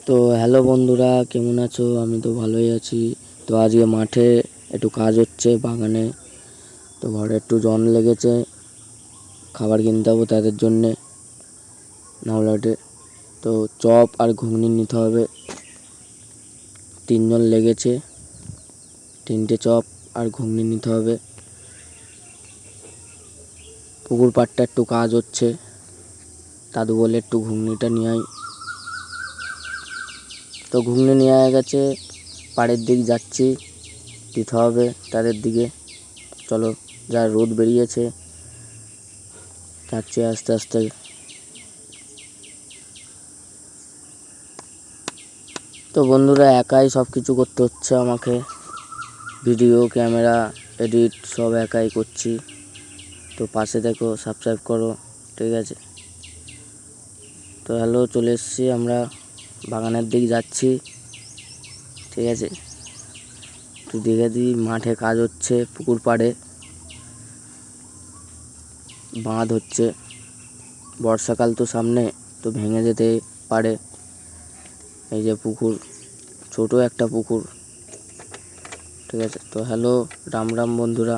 তো হ্যালো বন্ধুরা, কেমন আছো? আমি তো ভালোই আছি। তো আজকে মাঠে একটু কাজ হচ্ছে বাগানে। তো ঘরে একটু জন লেগেছে, খাবার কিনতে হবে তাদের জন্যে নাওলাটে। তো চপ আর ঘুগনি নিতে হবে। 3জন লেগেছে, 3টে চপ আর ঘুগনি নিতে হবে। পুকুর পাড়টা একটু কাজ হচ্ছে, দাদু বলে একটু ঘুগনিটা নিয়ে আয়। তো ঘুগনি নিয়ে গেছে, পাড়ের দিক যাচ্ছি, দিতে হবে তাদের দিকে। চলো, যা রোদ বেরিয়েছে, যাচ্ছি আস্তে আস্তে। তো বন্ধুরা, একাই সব কিছু করতে হচ্ছে আমাকে। ভিডিও, ক্যামেরা, এডিট সব একাই করছি। তো পাশে দেখো, সাবস্ক্রাইব করো, ঠিক আছে? তো হ্যালো, চলে এসেছি আমরা, বাগানের দিক যাচ্ছি, ঠিক আছে? তো দেখে দিই, মাঠে কাজ হচ্ছে, পুকুর পাড়ে বাঁধ হচ্ছে। বর্ষাকাল তো সামনে, তো ভেঙে যেতে পারে। এই যে পুকুর, ছোট একটা পুকুর, ঠিক আছে? তো হ্যালো, রাম রাম বন্ধুরা।